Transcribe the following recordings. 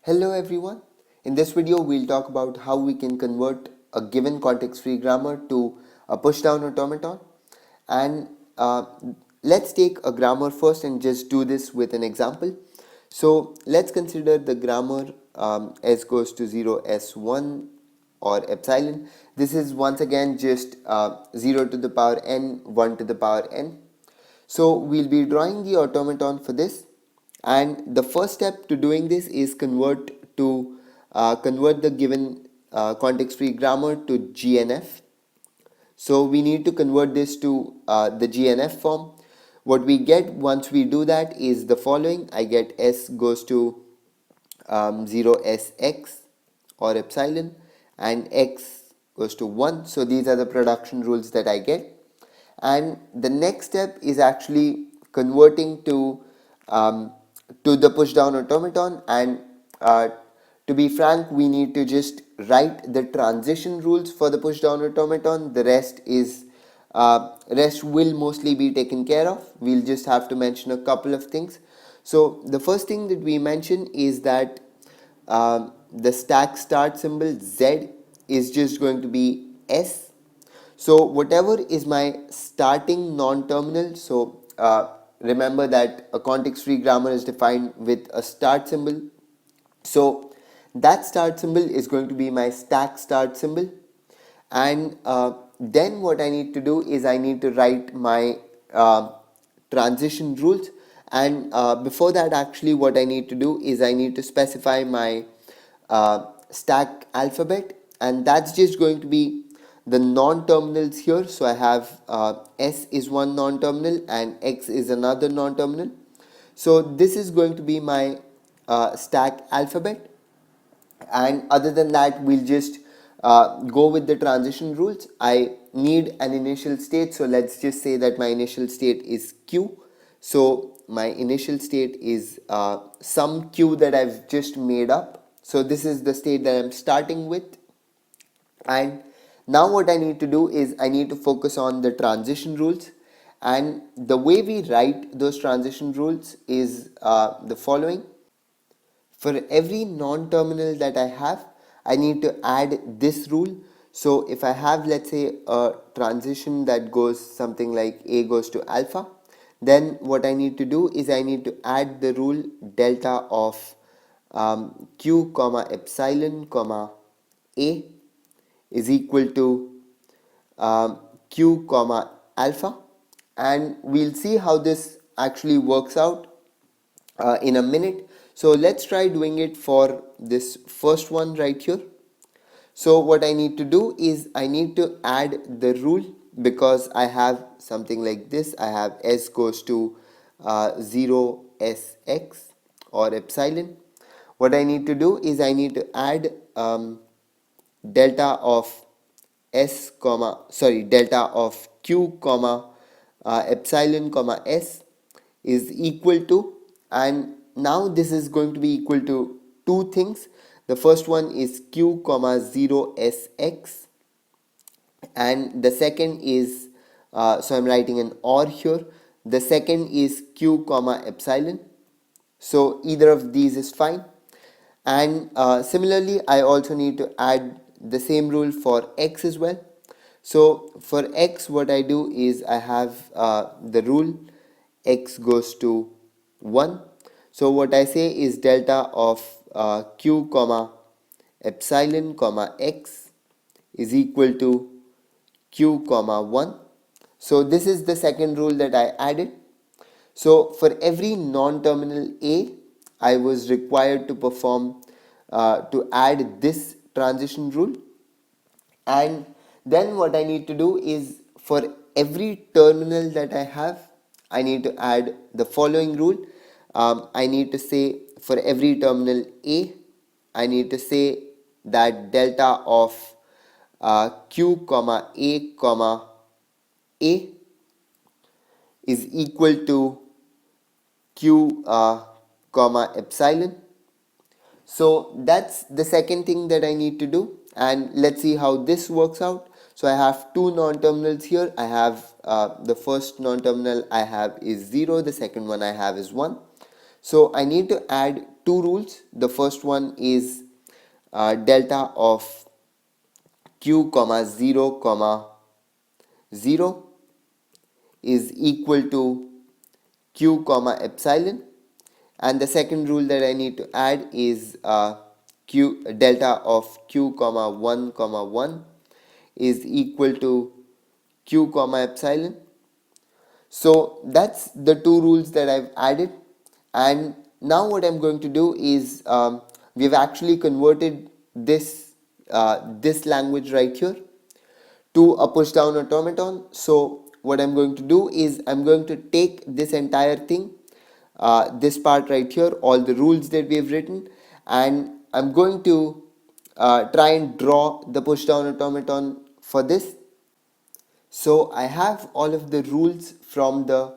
Hello everyone. In this video we'll talk about how we can convert a given context-free grammar to a pushdown automaton, and let's take a grammar first and just do this with an example. So let's consider the grammar s goes to 0 s1 or epsilon. This is once again just 0 to the power n, 1 to the power n. So we'll be drawing the automaton for this, and the first step to doing this is convert the given context-free grammar to GNF. So we need to convert this to the GNF form. What we get once we do that is the following. I get s goes to 0 sx or epsilon, and x goes to 1. So these are the production rules that I get. And the next step is actually converting to the pushdown automaton, and to be frank, we need to just write the transition rules for the pushdown automaton. The rest will mostly be taken care of. We'll just have to mention a couple of things. So the first thing that we mention is that the stack start symbol z is just going to be s. So whatever is my starting non-terminal, so remember that a context-free grammar is defined with a start symbol. So that start symbol is going to be my stack start symbol, and then what I need to do is I need to write my transition rules. And before that, actually what I need to do is I need to specify my stack alphabet, and that's just going to be the non-terminals here. So I have s is one non-terminal and x is another non-terminal. So this is going to be my stack alphabet, and other than that we'll just go with the transition rules. I need an initial state, so let's just say that my initial state is q. So my initial state is some q that I've just made up. So this is the state that I'm starting with, and now what I need to do is I need to focus on the transition rules. And the way we write those transition rules is the following. For every non-terminal that I have, I need to add this rule. So if I have, let's say, a transition that goes something like a goes to alpha, then what I need to do is I need to add the rule delta of q comma epsilon comma a is equal to q comma alpha, and we'll see how this actually works out in a minute. So let's try doing it for this first one right here. So what I need to do is I need to add the rule, because I have something like this. I have s goes to 0 sx or epsilon. What I need to do is I need to add delta of q comma epsilon comma s is equal to, and now this is going to be equal to two things. The first one is q comma 0 sx, and the second is so I'm writing an or here. The second is q comma epsilon. So either of these is fine. And similarly, I also need to add the same rule for x as well. So for x, what I do is I have the rule x goes to 1. So what I say is delta of q comma epsilon comma x is equal to q comma 1. So this is the second rule that I added. So for every non-terminal a, I was required to perform to add this transition rule. And then what I need to do is for every terminal that I have, I need to add the following rule. I need to say for every terminal a, I need to say that delta of q comma a is equal to q comma epsilon. So that's the second thing that I need to do, and let's see how this works out. So I have two non-terminals here. I have the first non-terminal I have is 0, the second one I have is 1. So I need to add two rules. The first one is delta of q comma 0 is equal to q comma epsilon, and the second rule that I need to add is q delta of q comma 1 is equal to q comma epsilon. So that's the two rules that I've added, and now what I'm going to do is we've actually converted this language right here to a push down automaton. So what I'm going to do is I'm going to take this entire thing, this part right here, all the rules that we have written, and I'm going to try and draw the push down automaton for this. So I have all of the rules from the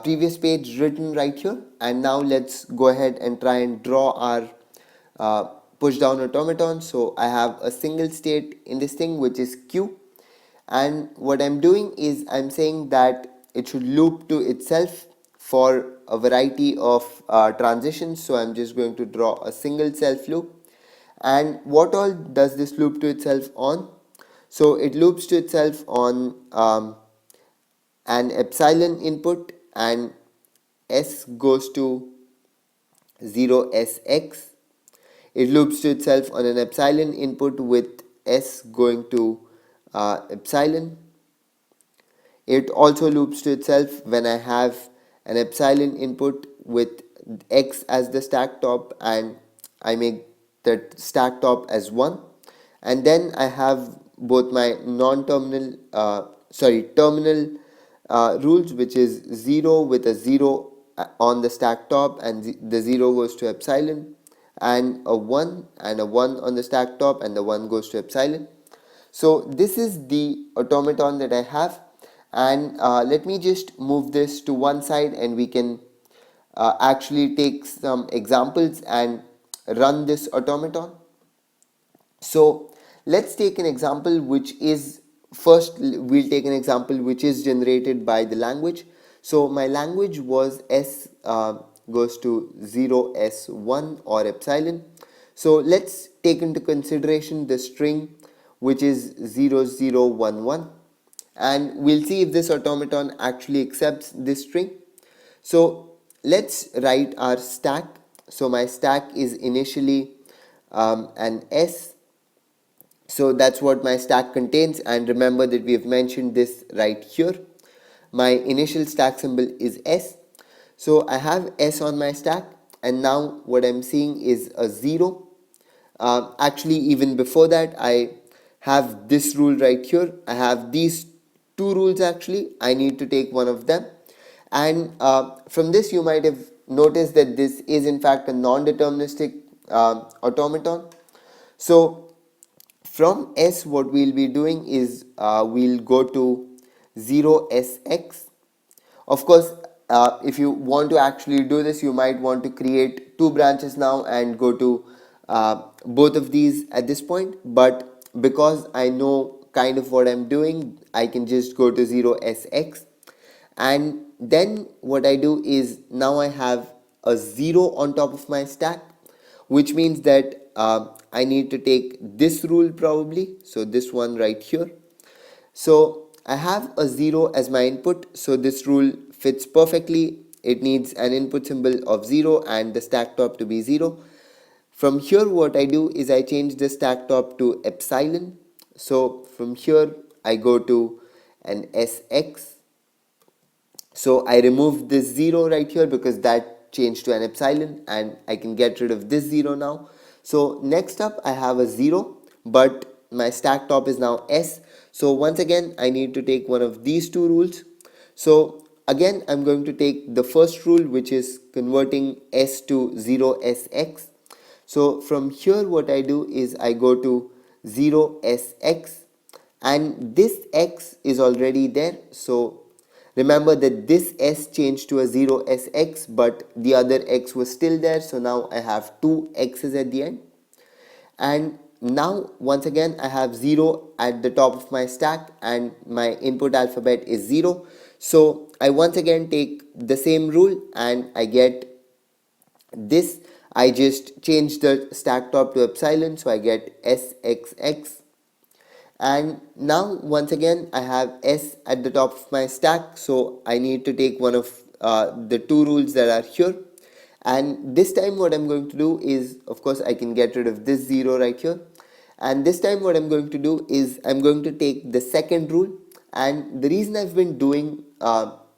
previous page written right here, and now let's go ahead and try and draw our push down automaton. So I have a single state in this thing, which is q, and what I'm doing is I'm saying that it should loop to itself for a variety of transitions. So I'm just going to draw a single self loop. And what all does this loop to itself on? So it loops to itself on an epsilon input, and s goes to 0sx. It loops to itself on an epsilon input with s going to epsilon. It also loops to itself when I have an epsilon input with x as the stack top, and I make the stack top as 1, and then I have both my terminal rules, which is 0 with a 0 on the stack top, and the 0 goes to epsilon, and a 1 on the stack top, and the 1 goes to epsilon. So this is the automaton that I have, and let me just move this to one side, and we can actually take some examples and run this automaton. So let's take an example which is we'll take an example which is generated by the language. So my language was s goes to 0 s1 or epsilon. So let's take into consideration the string which is 0011, and we'll see if this automaton actually accepts this string. So let's write our stack. So my stack is initially an s, so that's what my stack contains, and remember that we have mentioned this right here. My initial stack symbol is s, so I have s on my stack, and now what I'm seeing is a 0. Actually, even before that, I have this rule right here. I have these two rules. Actually, I need to take one of them, and from this you might have noticed that this is in fact a non-deterministic automaton. So from s, what we'll be doing is we'll go to 0sx. Of course, if you want to actually do this, you might want to create two branches now and go to both of these at this point, but because I know kind of what I'm doing, I can just go to 0sx, and then what I do is now I have a 0 on top of my stack, which means that I need to take this rule probably, so this one right here. So I have a 0 as my input, so this rule fits perfectly. It needs an input symbol of 0 and the stack top to be 0. From here what I do is I change the stack top to epsilon. So from here I go to an sx. So I remove this 0 right here because that changed to an epsilon, and I can get rid of this 0 now. So next up I have a 0, but my stack top is now s. So once again I need to take one of these two rules. So again I'm going to take the first rule, which is converting s to 0sx. So from here what I do is I go to 0sx, and this x is already there. So remember that this s changed to a 0sx, but the other x was still there, so now I have two x's at the end. And now once again I have 0 at the top of my stack, and my input alphabet is 0. So I once again take the same rule and I get this I just change the stack top to epsilon, so I get SXX. And now once again I have S at the top of my stack, so I need to take one of the two rules that are here. And this time what I'm going to do is, of course, I can get rid of this 0 right here. And this time what I'm going to do is I'm going to take the second rule. And the reason I've been doing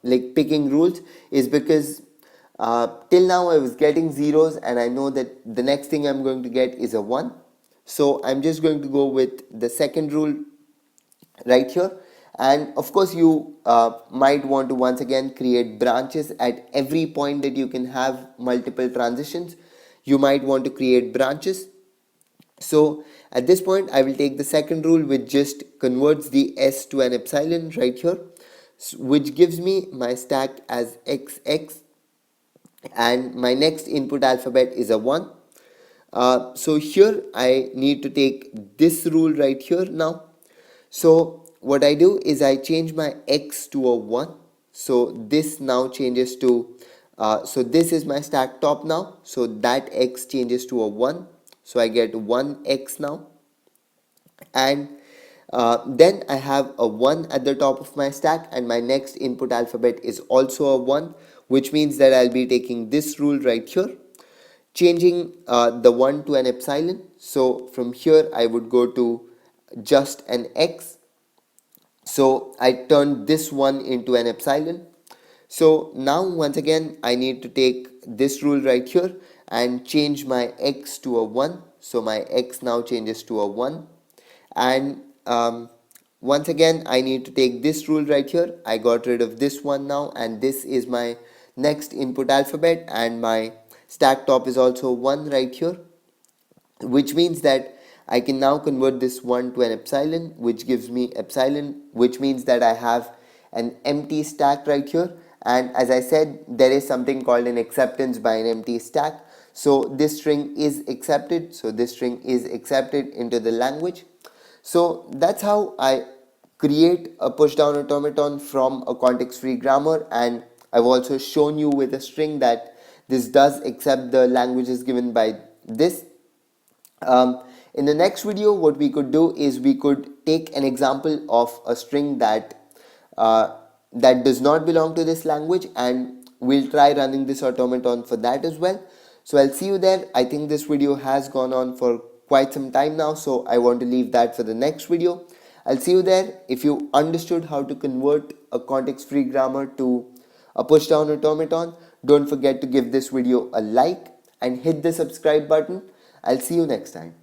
like picking rules is because till now I was getting zeros, and I know that the next thing I'm going to get is a 1. So I'm just going to go with the second rule right here. And of course you might want to once again create branches at every point that you can have multiple transitions. You might want to create branches. So at this point I will take the second rule, which just converts the S to an epsilon right here, which gives me my stack as XX, and my next input alphabet is a 1. So here I need to take this rule right here now. So what I do is I change my X to a 1. So this now changes to, so this is my stack top now. So that X changes to a 1. So I get 1X now. And then I have a 1 at the top of my stack, and my next input alphabet is also a 1, which means that I'll be taking this rule right here, changing the 1 to an epsilon. So from here I would go to just an X. So I turned this 1 into an epsilon. So now once again I need to take this rule right here and change my X to a 1. So my X now changes to a 1. And once again I need to take this rule right here. I got rid of this one now, and this is my next input alphabet, and my stack top is also 1 right here, which means that I can now convert this 1 to an epsilon, which gives me epsilon, which means that I have an empty stack right here. And as I said, there is something called an acceptance by an empty stack. So this string is accepted. So this string is accepted into the language. So that's how I create a pushdown automaton from a context-free grammar, and I've also shown you with a string that this does accept the languages given by this. In the next video, what we could do is we could take an example of a string that that does not belong to this language, and we'll try running this automaton for that as well. So I'll see you there. I think this video has gone on for quite some time now, so I want to leave that for the next video. I'll see you there. If you understood how to convert a context-free grammar to a pushdown automaton, don't forget to give this video a like and hit the subscribe button. I'll see you next time.